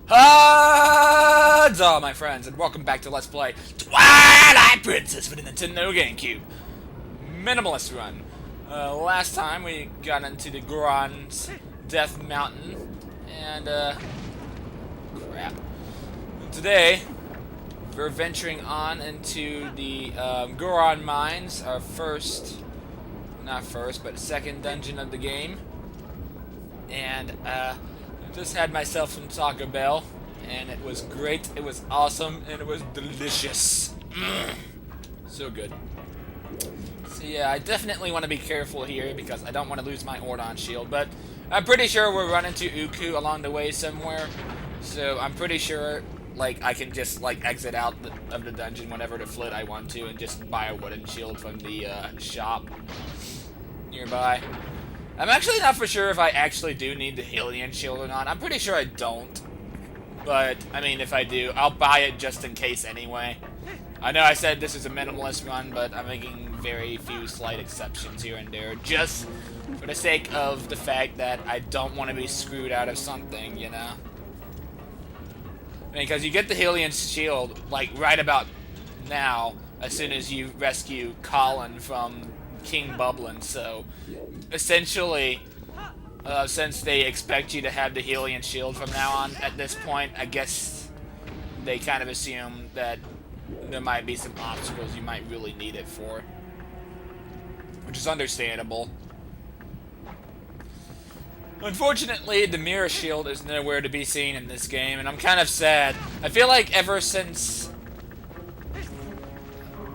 Huzzah, my friends, and welcome back to Let's Play Twilight Princess for the Nintendo GameCube. Minimalist run. Last time we got into the Goron's Death Mountain, and, crap. Today, we're venturing on into the, Goron Mines, our but second dungeon of the game. And, just had myself some Taco Bell, and it was great, it was awesome, and it was delicious. So good. So yeah, I definitely want to be careful here because I don't want to lose my Ordon Shield, but I'm pretty sure we'll run into Uku along the way somewhere, so I'm pretty sure, like, I can just, like, exit out of the dungeon whenever the flit I want to and just buy a wooden shield from the, shop nearby. I'm actually not for sure if I actually do need the Hylian Shield or not. I'm pretty sure I don't. But, I mean, if I do, I'll buy it just in case anyway. I know I said this is a minimalist run, but I'm making very few slight exceptions here and there, just for the sake of the fact that I don't want to be screwed out of something, you know? I mean, because you get the Hylian Shield, like, right about now, as soon as you rescue Colin from King Bublin, so essentially, since they expect you to have the Hylian Shield from now on, at this point, I guess they kind of assume that there might be some obstacles you might really need it for, which is understandable. Unfortunately, the Mirror Shield is nowhere to be seen in this game, and I'm kind of sad. I feel like ever since,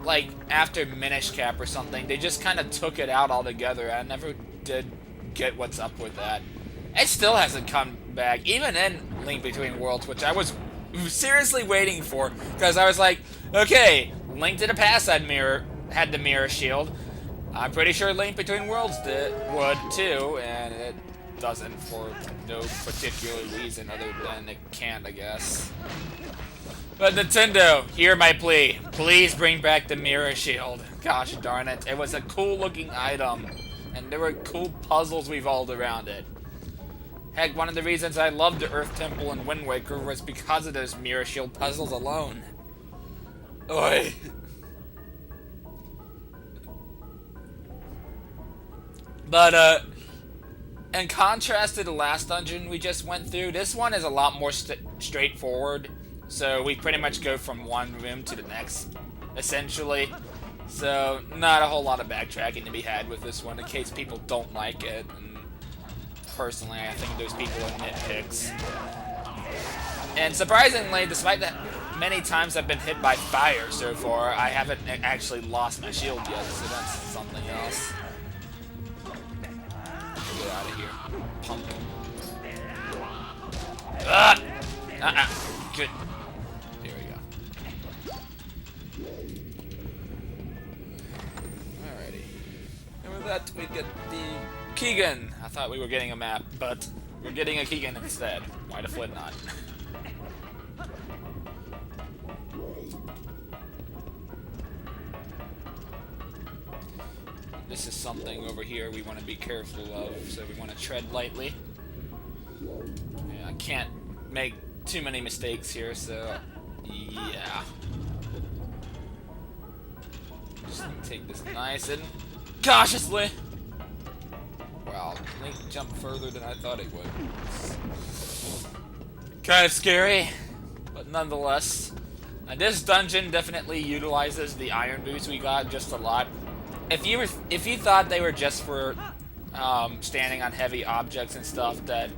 like, after Minish Cap or something, they just kind of took it out altogether. I never did get what's up with that. It still hasn't come back, even in Link Between Worlds, which I was seriously waiting for, because I was like, okay, Link to the Past had the Mirror Shield. I'm pretty sure Link Between Worlds would too, and it doesn't for no particular reason other than it can't, I guess. But Nintendo, hear my plea. Please bring back the Mirror Shield. Gosh darn it. It was a cool looking item. And there were cool puzzles revolved around it. Heck, one of the reasons I loved the Earth Temple and Wind Waker was because of those Mirror Shield puzzles alone. Oi. But, in contrast to the last dungeon we just went through, this one is a lot more straightforward. So we pretty much go from one room to the next, essentially. So not a whole lot of backtracking to be had with this one in case people don't like it. And personally, I think those people are nitpicks. And surprisingly, despite that many times I've been hit by fire so far, I haven't actually lost my shield yet, so that's something else. Get out of here, punk. Good. That we get the Keegan. I thought we were getting a map, but we're getting a Keegan instead. Why the flit not? This is something over here we want to be careful of, so we want to tread lightly. Yeah, I can't make too many mistakes here, so yeah. Just take this nice and cautiously. Wow, Link jumped further than I thought it would. Kind of scary, but nonetheless. And this dungeon definitely utilizes the iron boots we got just a lot. If you thought they were just for standing on heavy objects and stuff that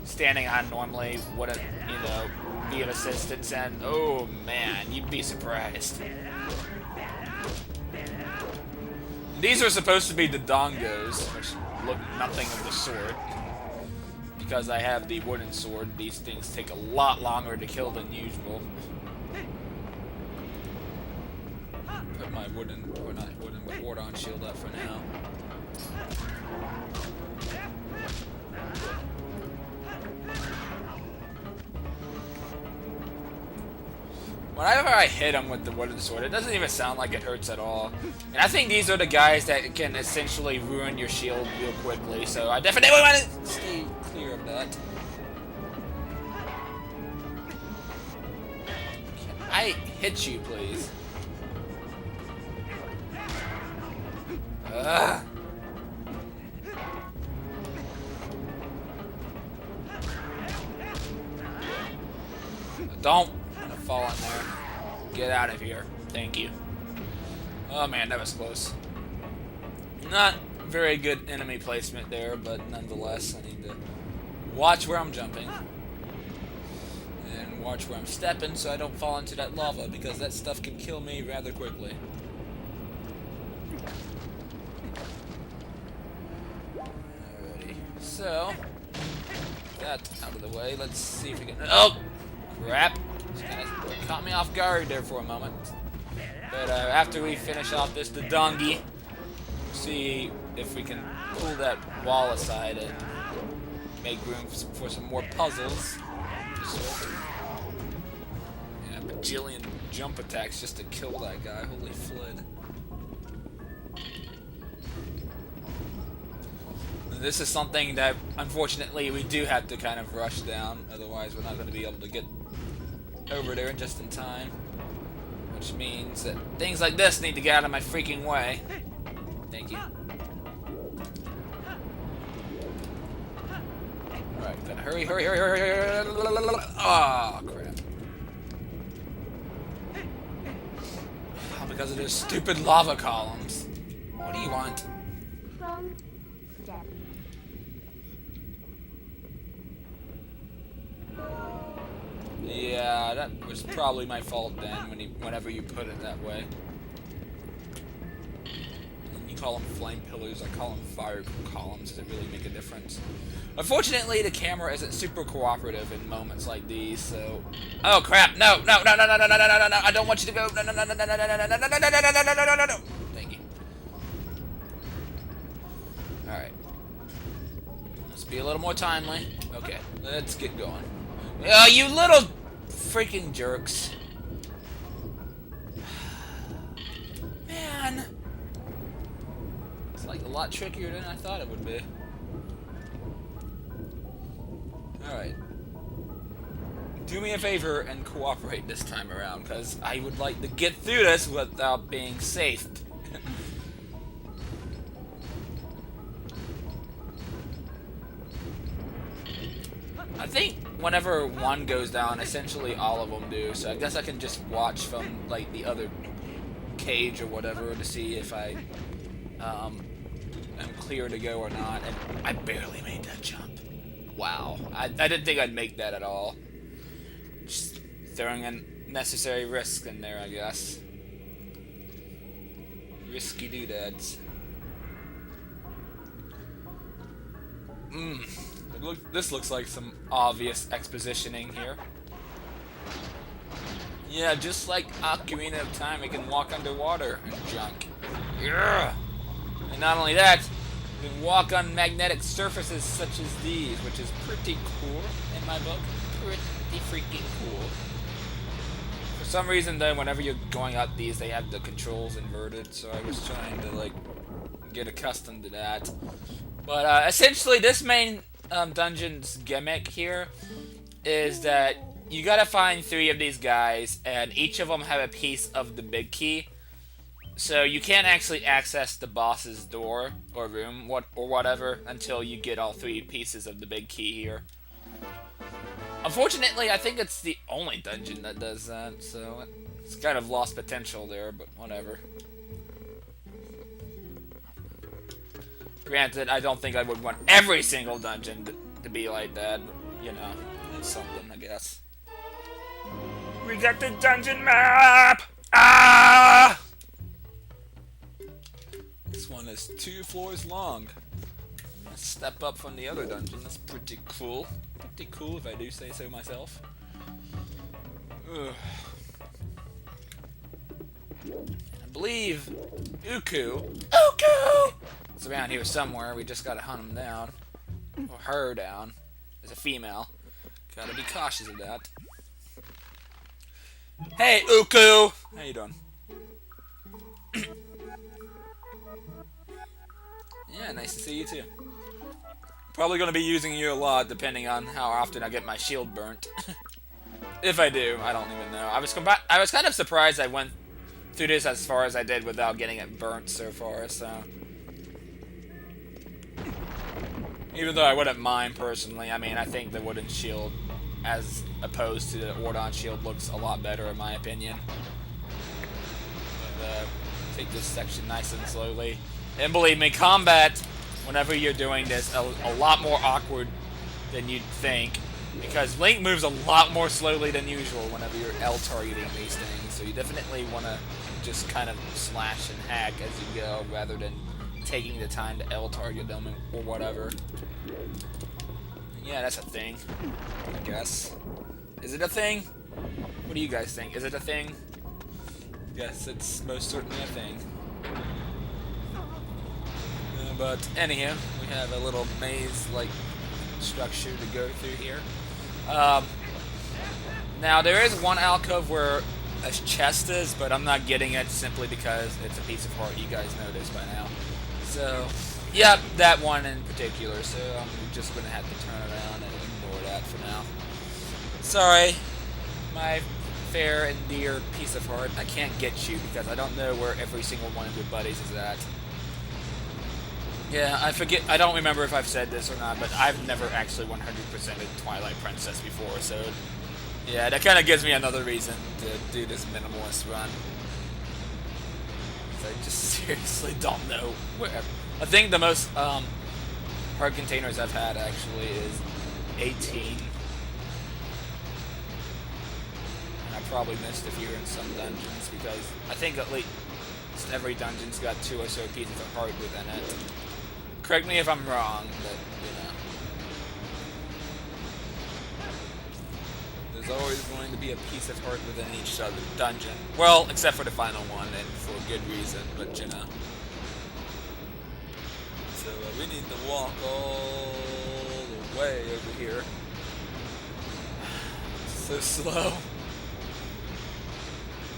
standing on normally wouldn't, you know, be of assistance, and oh man, you'd be surprised. These are supposed to be the dongos, which look nothing of the sort. Because I have the wooden sword, these things take a lot longer to kill than usual. Put my Ordon Shield up for now. Whenever I hit him with the wooden sword, it doesn't even sound like it hurts at all. And I think these are the guys that can essentially ruin your shield real quickly, so I definitely want to stay clear of that. I hit you, please? Ugh. Don't fall in there. Get out of here. Thank you. Oh man, that was close. Not very good enemy placement there, but nonetheless, I need to watch where I'm jumping. And watch where I'm stepping so I don't fall into that lava, because that stuff can kill me rather quickly. Alrighty. So, that out of the way. Let's see if we can... Oh! Crap. Just kind of caught me off guard there for a moment. But after we finish off this Dodongi, see if we can pull that wall aside and make room for some more puzzles. Yeah, a bajillion jump attacks just to kill that guy. Holy flid. This is something that, unfortunately, we do have to kind of rush down. Otherwise, we're not going to be able to get over there just in time. Which means that things like this need to get out of my freaking way. Thank you. Alright, gotta hurry. Oh, crap. Oh, because of those stupid lava columns. What do you want? Yeah, that was probably my fault then, whenever you put it that way. And you call them flame pillars, I call them fire columns. Does it really make a difference? Unfortunately, the camera isn't super cooperative in moments like these, so... Oh, crap! No! I don't want you to go! No! Thank you. Alright. Let's be a little more timely. Okay, let's get going. You little freaking jerks. Man. It's like a lot trickier than I thought it would be. Alright. Do me a favor and cooperate this time around, because I would like to get through this without being safe. I think whenever one goes down, essentially all of them do, so I guess I can just watch from, like, the other cage or whatever to see if I am clear to go or not, and I barely made that jump. Wow. I didn't think I'd make that at all. Just throwing in necessary risk in there, I guess. Risky doodads. This looks like some obvious expositioning here. Yeah, just like Ocarina of Time, we can walk underwater and junk. Yeah. And not only that, we can walk on magnetic surfaces such as these, which is pretty cool in my book. Pretty freaking cool. For some reason, though, whenever you're going up these, they have the controls inverted, so I was trying to, like, get accustomed to that. But essentially, this main dungeon's gimmick here is that you gotta find 3 of these guys, and each of them have a piece of the big key. So you can't actually access the boss's door or room or whatever until you get all 3 pieces of the big key here. Unfortunately, I think it's the only dungeon that does that, so it's kind of lost potential there, but whatever. Granted, I don't think I would want every single dungeon to be like that, but, you know, it's something, I guess. We got the dungeon map! Ah! This one is 2 floors long. A step up from the other dungeon. That's pretty cool. Pretty cool, if I do say so myself. Ugh. I believe Uku is around here somewhere. We just gotta hunt him down. Or her down. As a female. Gotta be cautious of that. Hey, Uku! How you doing? Yeah, nice to see you too. Probably gonna be using you a lot, depending on how often I get my shield burnt. If I do, I don't even know. I was kind of surprised I went through this as far as I did without getting it burnt so far, so... Even though I wouldn't mind personally, I mean, I think the wooden shield, as opposed to the Ordon Shield, looks a lot better in my opinion. But, take this section nice and slowly. And believe me, combat, whenever you're doing this, a lot more awkward than you'd think. Because Link moves a lot more slowly than usual whenever you're L-targeting these things. So you definitely want to just kind of slash and hack as you go, rather than taking the time to L-target them or whatever. Yeah, that's a thing, I guess. Is it a thing? What do you guys think? Is it a thing? Yes, it's most certainly a thing. But anyhow, we have a little maze-like structure to go through here. Now, there is one alcove where a chest is, but I'm not getting it simply because it's a piece of heart. You guys know this by now. So, yep, that one in particular. So I'm just going to have to turn around and ignore that for now. Sorry, my fair and dear piece of heart. I can't get you because I don't know where every single one of your buddies is at. Yeah, I don't remember if I've said this or not, but I've never actually 100%ed Twilight Princess before, so yeah, that kind of gives me another reason to do this minimalist run. I just seriously don't know where. I think the most hard containers I've had actually is 18. And I probably missed a few in some dungeons because I think at least every dungeon's got 2 or so pieces of heart within it. Correct me if I'm wrong, but you know. There's always going to be a piece of heart within each dungeon. Well, except for the final one, and for good reason, but you know. So we need to walk all the way over here. So slow.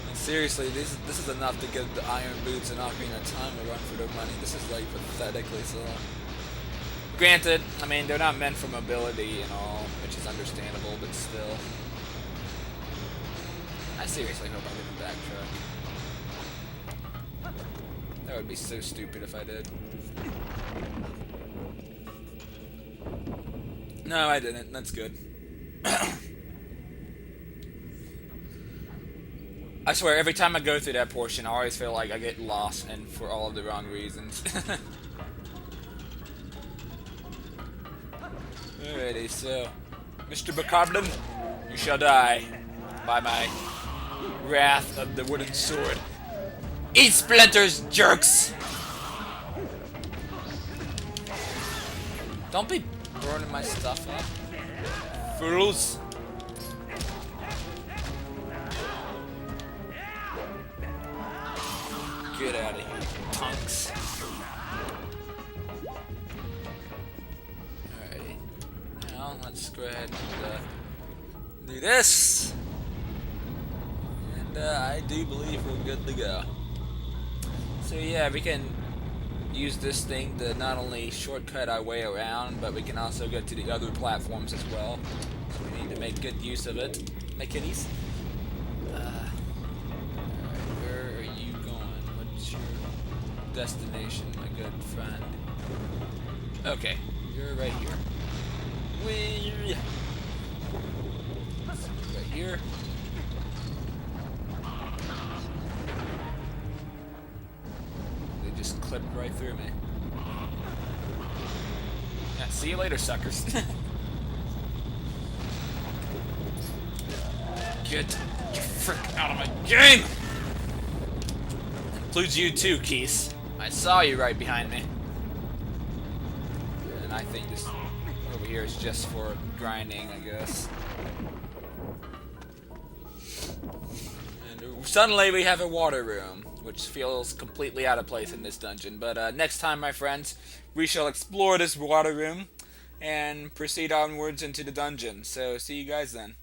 And seriously, this is enough to get the Iron Boots and Ocarina of Time to run for their money. This is like pathetically slow. Granted, I mean, they're not meant for mobility and all, which is understandable, but still. I seriously hope I didn't backtrack. That would be so stupid if I did. No, I didn't. That's good. I swear, every time I go through that portion, I always feel like I get lost, and for all of the wrong reasons. Alrighty, so, Mr. Bokoblin, you shall die by my wrath of the wooden sword. Eat splinters, jerks! Don't be burning my stuff up. Fools! Get out of here, punks. Alrighty. Now, let's go ahead and do this. And I do believe we're good to go. So yeah, we can use this thing to not only shortcut our way around, but we can also get to the other platforms as well. So we need to make good use of it. My kitties. Where are you going? What's your destination, my good friend? Okay, you're right here. Right here. They just clipped right through me. Yeah, see you later, suckers. Get the frick out of my game! Includes you too, Keith. I saw you right behind me. And I think this over here is just for grinding, I guess. And suddenly we have a water room, which feels completely out of place in this dungeon. But next time, my friends, we shall explore this water room and proceed onwards into the dungeon. So see you guys then.